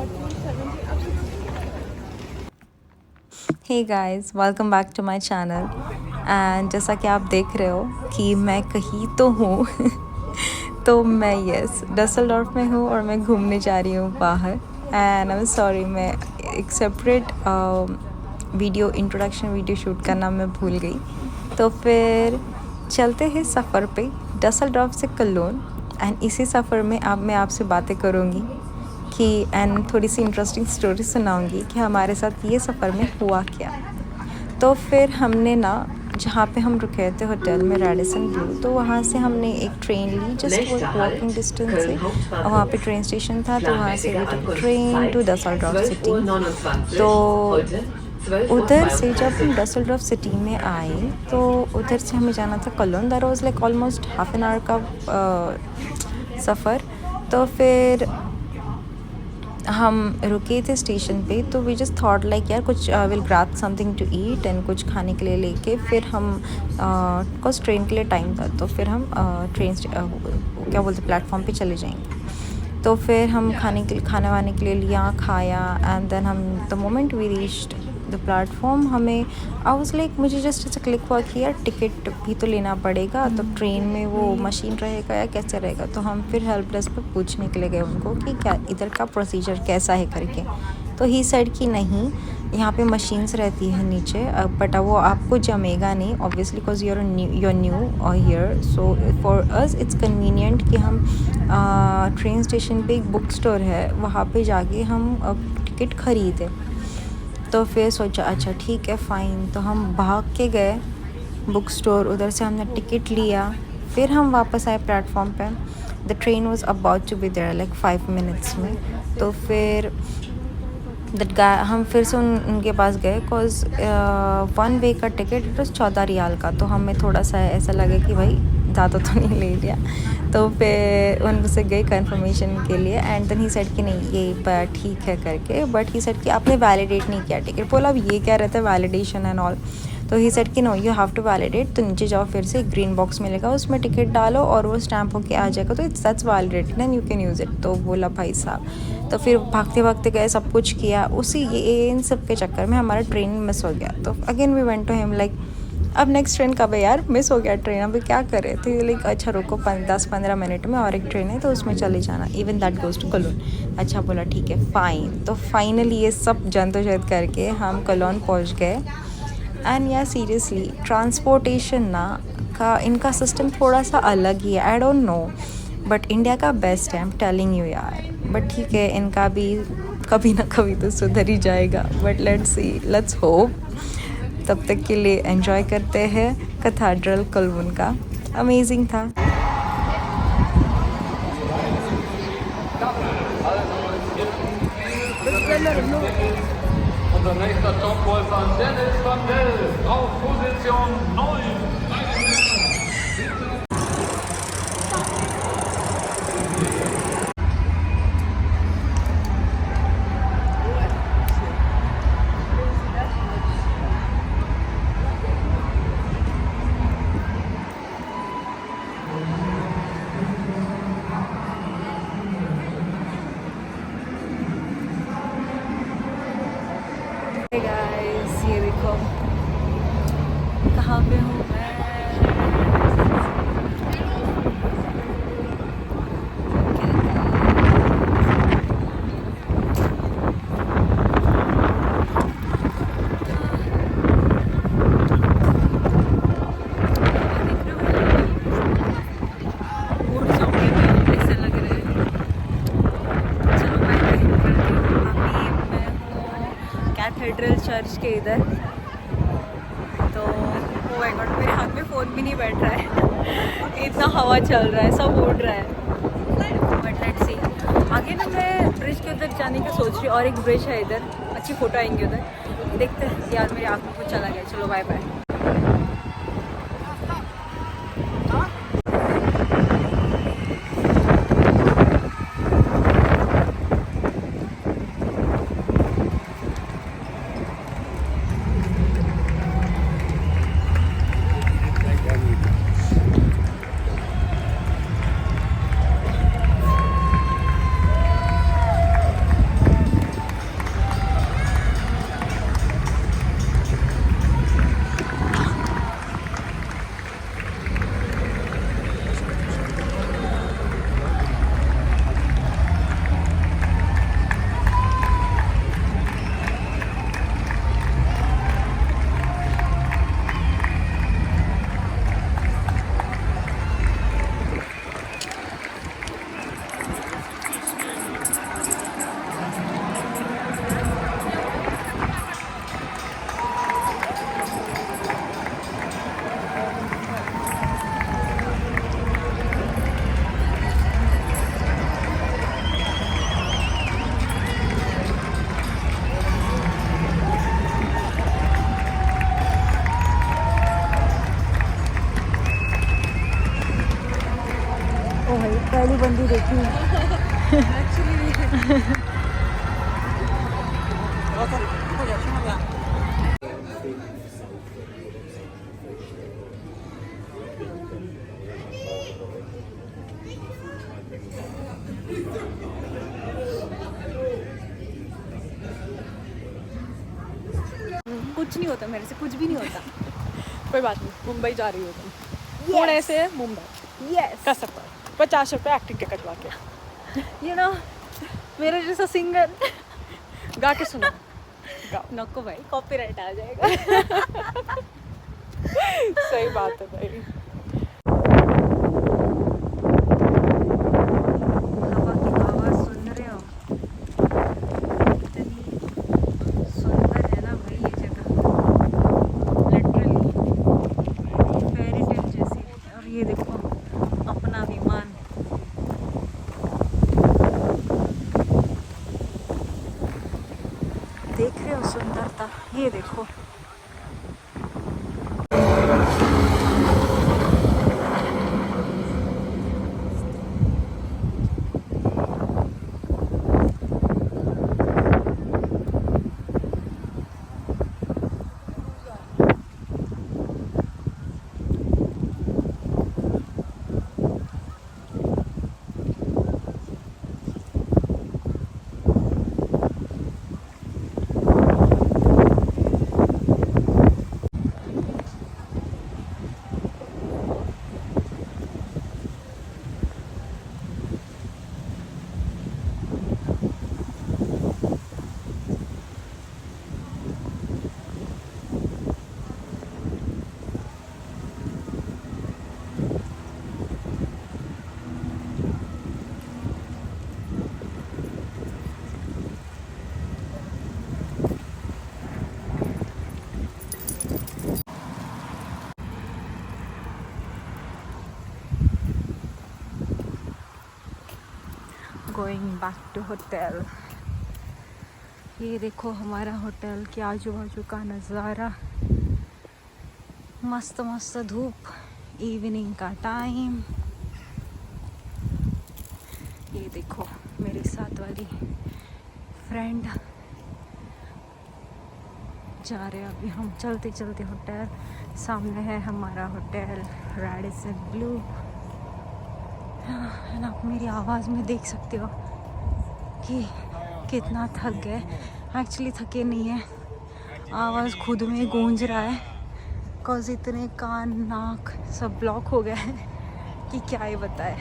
Hey guys, welcome back to my channel. And जैसा कि आप देख रहे हो कि मैं कहीं तो हूँ तो मैं डसलडॉर्फ में हूँ और मैं घूमने जा रही हूँ बाहर। एंड आई एम सॉरी, मैं एक separate video introduction video shoot करना मैं भूल गई। तो फिर चलते हैं सफ़र पे डसलडॉर्फ से कलोन। एंड इसी सफ़र में अब मैं आपसे बातें करूँगी कि एंड थोड़ी सी इंटरेस्टिंग स्टोरी सुनाऊंगी कि हमारे साथ ये सफ़र में हुआ क्या। तो फिर हमने ना जहाँ पे हम रुके थे होटल में रेडिसन ब्लू, तो वहाँ से हमने एक ट्रेन ली, जस्ट वो वॉकिंग डिस्टेंस से। और वहाँ पे ट्रेन स्टेशन था, तो वहाँ से we took train to Dusseldorf city. तो उधर से जब हम डसलडॉर्फ सिटी में आए तो उधर से हमें जाना था clone. That was like almost half an hour का सफ़र। तो फिर हम रुके थे स्टेशन पे, तो वी जस्ट थॉट लाइक यार कुछ will grab something to eat and कुछ खाने के लिए लेके फिर हम बिकॉज ट्रेन के लिए टाइम था, तो फिर हम क्या बोलते प्लेटफॉर्म पे चले जाएंगे। तो फिर हम खाने वाने के लिए लिया, खाया। एंड देन हम the moment we reached the platform, हमें आई वाज लाइक मुझे जस्ट ऐसा क्लिक हुआ कि यार टिकट भी तो लेना पड़ेगा, तो ट्रेन में वो मशीन रहेगा या कैसे रहेगा। तो हम फिर हेल्प डेस्क पर पूछने के लिए गए उनको कि क्या इधर का प्रोसीजर कैसा है करके। तो ही सेड कि नहीं, यहाँ पे मशीन्स रहती है नीचे, बट वो आपको जमेगा नहीं obviously because you're new here. So for us it's convenient कि हम ट्रेन स्टेशन पे एक बुक स्टोर है, वहाँ पे जाके हम टिकट ख़रीदें। तो फिर सोचा अच्छा ठीक है फ़ाइन, तो हम भाग के गए बुक स्टोर, उधर से हमने टिकट लिया। फिर हम वापस आए प्लेटफॉर्म पे। The train was about to be there like 5 minutes में। तो फिर हम फिर से उनके पास गए बिकॉज 1 वे का टिकट बस 14 रियाल का। तो हमें थोड़ा सा ऐसा लगा कि भाई ज़्यादा तो नहीं ले लिया। तो फिर उनसे गए कंफर्मेशन के लिए एंड देन ही सेड कि नहीं ये ठीक है करके, बट ही सेड कि आपने वैलिडेट नहीं किया टिकट। बोला अब ये क्या रहता है वैलिडेशन एंड ऑल। तो ही सेड कि no you have to validate. तो नीचे जाओ, फिर से ग्रीन बॉक्स मिलेगा, उसमें टिकट डालो और वो स्टैम्प होके आ जाएगा, तो it's that's validated and you can use it. तो बोला भाई साहब। तो फिर भागते भागते गए, सब कुछ किया। उसी ये इन सब के चक्कर में हमारा ट्रेन मिस हो गया। तो again we went to him like अब नेक्स्ट ट्रेन कब है यार, मिस हो गया ट्रेन, अभी क्या करें। तो ये लाइक अच्छा रुको 10-15 मिनट में और एक ट्रेन है, तो उसमें चले जाना, even that goes to Cologne. अच्छा बोला ठीक है फ़ाइन। तो फाइनली ये सब जद्दोजहद करके हम कलोन पहुंच गए। एंड या सीरियसली ट्रांसपोर्टेशन ना का इनका सिस्टम थोड़ा सा अलग ही है, I don't know, but India का बेस्ट है, आई एम टेलिंग यू यार। बट ठीक है, इनका भी कभी ना कभी तो सुधर ही जाएगा, but let's see, let's hope. तब तक के लिए एंजॉय करते हैं कैथेड्रल कलोन का, अमेजिंग था। Unser nächster Topläufer Dennis van Del auf Position 9. Guys ये देखो कहाँ पे हूँ मैं। ऐसा लग रहा है। चलो मैं करती हूँ। अभी मैं हूँ कैथेड्रल चर्च के इधर। तो ओ माय गॉड, मेरे हाथ में फ़ोन भी नहीं बैठ रहा है इतना हवा चल रहा है, सब उड़ रहा है। बट लेट्स सी, आगे ना मैं ब्रिज के उधर जाने का सोच रही हूँ, और एक ब्रिज है इधर, अच्छी फ़ोटो आएंगी उधर। देखते हैं यार, मेरे आँख में कुछ चला गया। चलो बाय बाय। बंदी बंदी देखी कुछ नहीं होता मेरे से, कुछ भी नहीं होता। कोई बात नहीं, मुंबई जा रही हो तुम, पुणे से मुंबई यस कर सकता है 50 रुपये एक्टिंग के कटवा के, यू नो मेरे जैसा सिंगर गा के सुना। नको भाई कॉपीराइट आ जाएगा सही बात है भाई। हवा की आवाज़ सुन रहे हो, इतनी सुंदर है ना भाई ये जगह, लिटरली फेरी टेल जैसी। और ये देखो अपना विमान, देख रहे हो सुंदरता, ये देखो। Going back to hotel. ये देखो हमारा होटल के आजू बाजू का नज़ारा, मस्त मस्त धूप, इवनिंग का टाइम। ये देखो मेरे साथ वाली फ्रेंड जा रहे हैं अभी हम चलते चलते होटल। सामने है हमारा होटल रेडिसन ब्लू। ना आप मेरी आवाज़ में देख सकते हो कि कितना थक गए। एक्चुअली थके नहीं है, आवाज़ खुद में गूंज रहा है, कॉज इतने कान नाक सब ब्लॉक हो गए हैं कि क्या ही बताए।